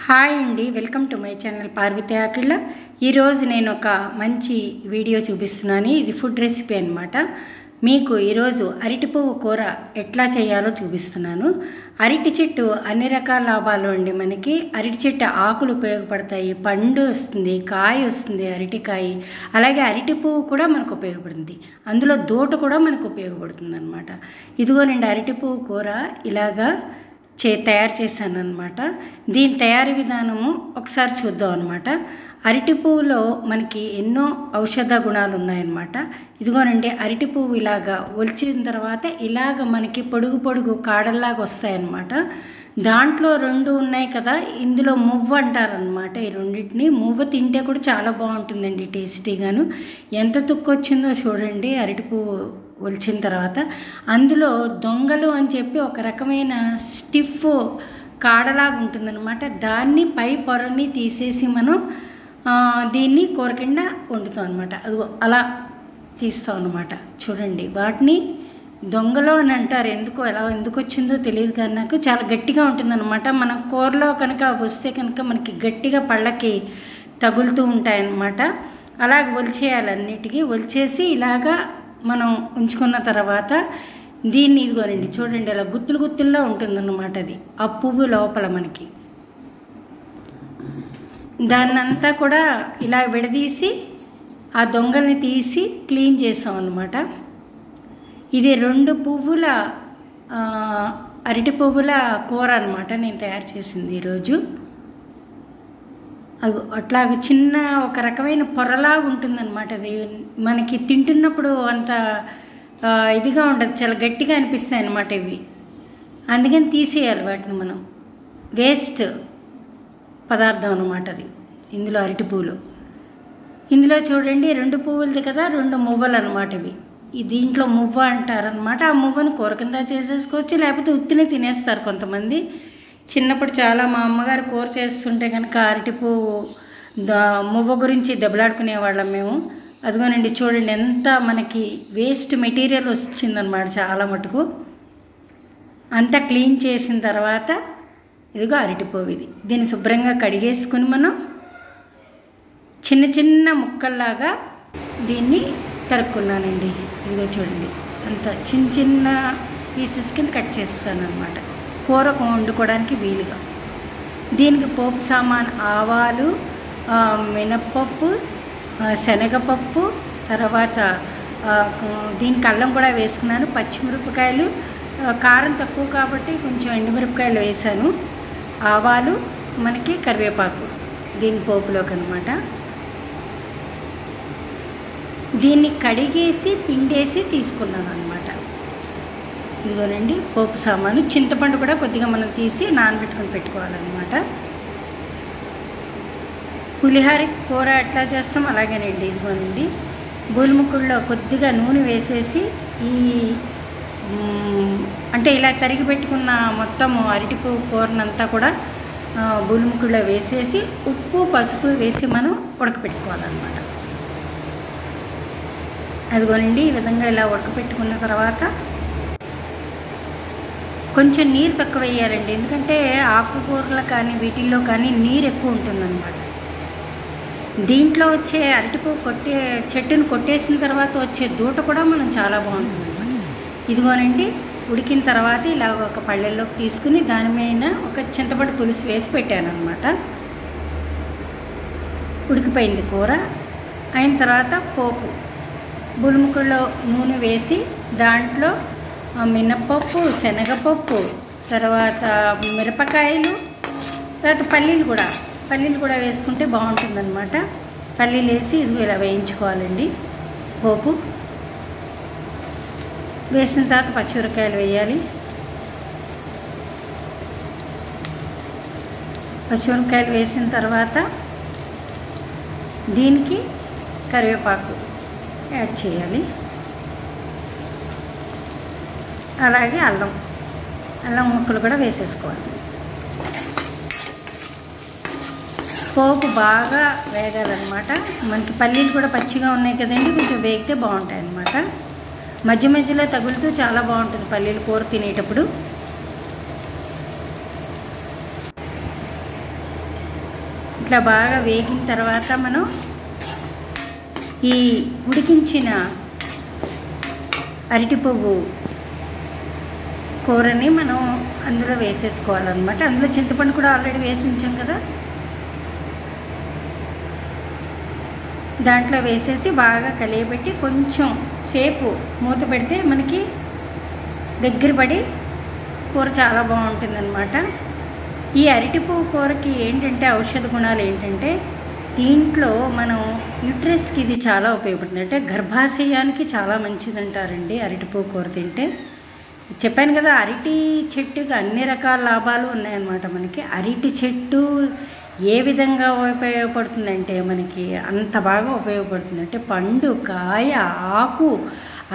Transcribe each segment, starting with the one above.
Hi అండి, welcome to my channel Parvathi Akilla. ఈరోజు నేను ఒక మంచి వీడియో చూపిస్తున్నాను. ఇది ఫుడ్ రెసిపీ అన్నమాట. మీకు ఈరోజు అరటి పువ్వు కూర ఎట్లా చేయాలో చూపిస్తున్నాను. అరటి చెట్టు అన్ని రకాల లాభాలు అండి. మనకి అరటి చెట్టు ఆకులు ఉపయోగపడతాయి, పండు వస్తుంది, కాయ వస్తుంది అరటికాయ, అలాగే అరటి పువ్వు కూడా మనకు ఉపయోగపడుతుంది. అందులో దూట కూడా మనకు ఉపయోగపడుతుంది అన్నమాట. ఇదిగోనండి అరటి పువ్వు కూర ఇలాగా తయారు చేశాను అనమాట. దీని తయారీ విధానము ఒకసారి చూద్దాం అనమాట. అరటి పువ్వులో మనకి ఎన్నో ఔషధ గుణాలు ఉన్నాయన్నమాట. ఇదిగోనండి అరటి పువ్వు ఇలాగా ఒలిచిన తర్వాత ఇలాగ మనకి పొడుగు పొడుగు కాడల్లాగా వస్తాయన్నమాట. దాంట్లో రెండు ఉన్నాయి కదా, ఇందులో మువ్వ అంటారనమాట. ఈ రెండింటిని మువ్వ తింటే కూడా చాలా బాగుంటుందండి, టేస్టీగాను. ఎంత తుక్కొచ్చిందో చూడండి అరటి పువ్వు ఒలిచిన తర్వాత. అందులో దొంగలు అని చెప్పి ఒక రకమైన స్టిఫ్ కాడలాగా ఉంటుందన్నమాట. దాన్ని పై పొరని తీసేసి మనం దీన్ని కూర కింద వండుతాం అనమాట. అదిగో అలా తీస్తాం అనమాట. చూడండి వాటిని దొంగలు అని అంటారు. ఎందుకు వచ్చిందో తెలియదు కానీ నాకు చాలా గట్టిగా ఉంటుందన్నమాట. మనం కూరలో కనుక వస్తే కనుక మనకి గట్టిగా పళ్ళకి తగులుతూ ఉంటాయన్నమాట. అలాగ ఒలిచేయాలన్నిటికీ. ఒలిచేసి ఇలాగా మనం ఉంచుకున్న తర్వాత దీన్ని ఇదిగోనండి చూడండి అలా గుత్తులు గుత్తుల్లో ఉంటుందన్నమాట. అది ఆ పువ్వు లోపల మనకి దాన్నంతా కూడా ఇలా విడదీసి ఆ దొంగల్ని తీసి క్లీన్ చేసాం అన్నమాట. ఇది 2 పువ్వుల అరటి పువ్వుల కూర అనమాట నేను తయారు చేసింది ఈరోజు. అట్లాగ చిన్న ఒక రకమైన పొరలా ఉంటుందన్నమాట. అది మనకి తింటున్నప్పుడు అంత ఇదిగా ఉండదు, చాలా గట్టిగా అనిపిస్తాయి అన్నమాట ఇవి. అందుకని తీసేయాలి వాటిని మనం. వేస్ట్ పదార్థం అన్నమాట అది. ఇందులో అరటి పువ్వులు, ఇందులో చూడండి 2 పువ్వులది కదా, 2 మువ్వలు అనమాట ఇవి. దీంట్లో మువ్వ అంటారనమాట. ఆ మువ్వను కూర కింద చేసేసుకోవచ్చు, లేకపోతే ఉత్తిని తినేస్తారు కొంతమంది. చిన్నప్పుడు చాలా మా అమ్మగారు కూర చేస్తుంటే కనుక అరటి పువ్వు మువ్వ గురించి దెబ్బలాడుకునేవాళ్ళం మేము. అదిగోనండి చూడండి ఎంత మనకి వేస్ట్ మెటీరియల్ వచ్చిందనమాట చాలా మటుకు. అంతా క్లీన్ చేసిన తర్వాత ఇదిగో అరటి పువ్వు ఇది. దీన్ని శుభ్రంగా కడిగేసుకుని మనం చిన్న చిన్న ముక్కల్లాగా దీన్ని తరుక్కున్నానండి. ఇదిగో చూడండి అంత చిన్న చిన్న పీసెస్ కింద కట్ చేస్తాను అనమాట, కూర వండుకోవడానికి వీలుగా. దీనికి పోపు సామాన్ ఆవాలు, మినప్పప్పు, శనగపప్పు, తర్వాత దీనికి అల్లం కూడా వేసుకున్నాను, పచ్చిమిరపకాయలు, కారం తక్కువ కాబట్టి కొంచెం ఎండుమిరపకాయలు వేసాను, ఆవాలు, మనకి కరివేపాకు దీని పోపులోకి అనమాట. దీన్ని కడిగేసి పిండేసి తీసుకున్నాను అనమాట. ఇదిగోనండి పోపు సామాను. చింతపండు కూడా కొద్దిగా మనం తీసి నానబెట్టుకొని పెట్టుకోవాలన్నమాట. పులిహార కూర ఎట్లా చేస్తాం అలాగేనండి. ఇదిగోనండి బూలిముక్కుల్లో కొద్దిగా నూనె వేసేసి అంటే ఇలా తరిగి పెట్టుకున్న మొత్తం అరటి పువ్వు కూరనంతా కూడా బూలిముక్కుల్లో వేసేసి ఉప్పు పసుపు వేసి మనం ఉడకపెట్టుకోవాలన్నమాట. అదిగోనండి ఈ విధంగా ఇలా ఉడకపెట్టుకున్న తర్వాత కొంచెం నీరు తక్కువ వేయాలండి, ఎందుకంటే ఆకుకూరలు కానీ వీటిల్లో కానీ నీరు ఎక్కువ ఉంటుందన్నమాట. దీంట్లో వచ్చే అరటిపువ్వు చెట్టును కొట్టేసిన తర్వాత వచ్చే దూట కూడా మనం చాలా బాగుంటుందన్నమాట. ఇదిగోనండి ఉడికిన తర్వాత ఇలా ఒక పళ్ళెల్లోకి తీసుకుని దాని మీద ఒక చింతపండు పులుసు వేసి పెట్టాను అనమాట. ఉడికిపోయింది కూర. అయిన తర్వాత పోపు బులుముకుల్లో నూనె వేసి దాంట్లో మినప్పప్పు, శనగపప్పు, తర్వాత మిరపకాయలు, తర్వాత పల్లీలు కూడా వేసుకుంటే బాగుంటుందన్నమాట. పల్లీలు వేసి ఇది ఇలా వేయించుకోవాలండి. పోపు వేసిన తర్వాత పచ్చిమిరపకాయలు వేయాలి. పచ్చిమిరపకాయలు వేసిన తర్వాత దీనికి కరివేపాకు యాడ్ చేయాలి. అలాగే అల్లం ముక్కలు కూడా వేసేసుకోవాలి. పోపు బాగా వేగాలన్నమాట. మనకి పల్లీలు కూడా పచ్చిగా ఉన్నాయి కదండి, కొంచెం వేగితే బాగుంటాయి అన్నమాట. మధ్య మధ్యలో తగులుతూ చాలా బాగుంటుంది పల్లీలు కూర తినేటప్పుడు. ఇట్లా బాగా వేగిన తర్వాత మనం ఈ ఉడికించిన అరటి పువ్వు కూరని మనం అందులో వేసేసుకోవాలన్నమాట. అందులో చింతపండు కూడా ఆల్రెడీ వేసి ఉంచాం కదా, దాంట్లో వేసేసి బాగా కలియబెట్టి కొంచెం సేపు మూత పెడితే మనకి దగ్గర పడి కూర చాలా బాగుంటుందన్నమాట. ఈ అరటి పువ్వు కూరకి ఏంటంటే ఔషధ గుణాలు ఏంటంటే, దీంట్లో మనం యూట్రస్కి ఇది చాలా ఉపయోగపడుతుంది. అంటే గర్భాశయానికి చాలా మంచిదంటారండి అరటి పువ్వు కూర తింటే. చెప్పాను కదా, అరటి చెట్టుకి అన్ని రకాల లాభాలు ఉన్నాయన్నమాట. మనకి అరటి చెట్టు ఏ విధంగా ఉపయోగపడుతుందంటే మనకి అంత బాగా ఉపయోగపడుతుంది. అంటే పండు, కాయ, ఆకు,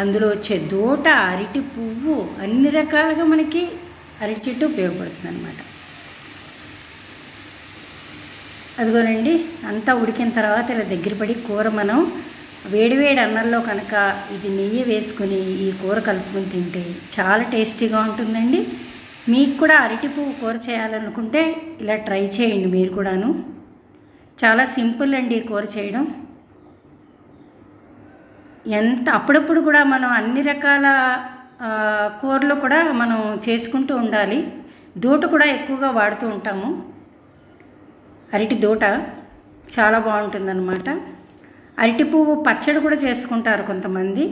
అందులో వచ్చే దూట, అరటి పువ్వు, అన్ని రకాలుగా మనకి అరటి చెట్టు ఉపయోగపడుతుంది అన్నమాట. అదిగోనండి, అంతా ఉడికిన తర్వాత ఇలా దగ్గర పడి కూర మనం వేడివేడి అన్నంలో కనుక ఇది నెయ్యి వేసుకుని ఈ కూర కలుపుకొని తింటే చాలా టేస్టీగా ఉంటుందండి. మీకు కూడా అరటి పువ్వు కూర చేయాలనుకుంటే ఇలా ట్రై చేయండి మీరు కూడాను. చాలా సింపుల్ అండి ఈ కూర చేయడం. అప్పుడప్పుడు కూడా మనం అన్ని రకాల కూరలు కూడా మనం చేసుకుంటూ ఉండాలి. దూట కూడా ఎక్కువగా వాడుతూ ఉంటాము. అరటి దూట చాలా బాగుంటుందన్నమాట. అరటి పువ్వు పచ్చడి కూడా చేసుకుంటారు కొంతమంది,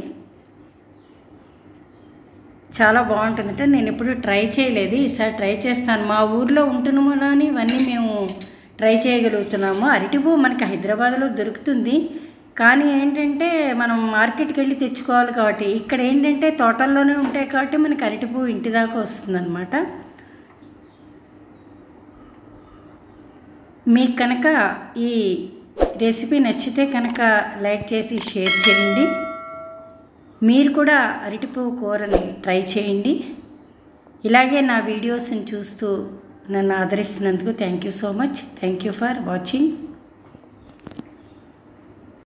చాలా బాగుంటుందంటే. నేను ఎప్పుడు ట్రై చేయలేదు, ఈసారి ట్రై చేస్తాను. మా ఊర్లో ఉంటున్నాము అని ఇవన్నీ మేము ట్రై చేయగలుగుతున్నాము. అరటి పువ్వు మనకి హైదరాబాద్లో దొరుకుతుంది, కానీ ఏంటంటే మనం మార్కెట్కి వెళ్ళి తెచ్చుకోవాలి కాబట్టి, ఇక్కడ ఏంటంటే తోటల్లోనే ఉంటాయి కాబట్టి మనకి అరటి పువ్వు ఇంటి దాకా వస్తుందన్నమాట. మీకు కనుక ఈ రెసిపీ నచ్చితే కనుక లైక్ చేసి షేర్ చేయండి. మీరు కూడా అరటి పువ్వు కూరని ట్రై చేయండి. ఇలాగే నా వీడియోస్ని చూస్తూ నన్ను ఆదరిస్తున్నందుకు thank you so much. Thank you for watching.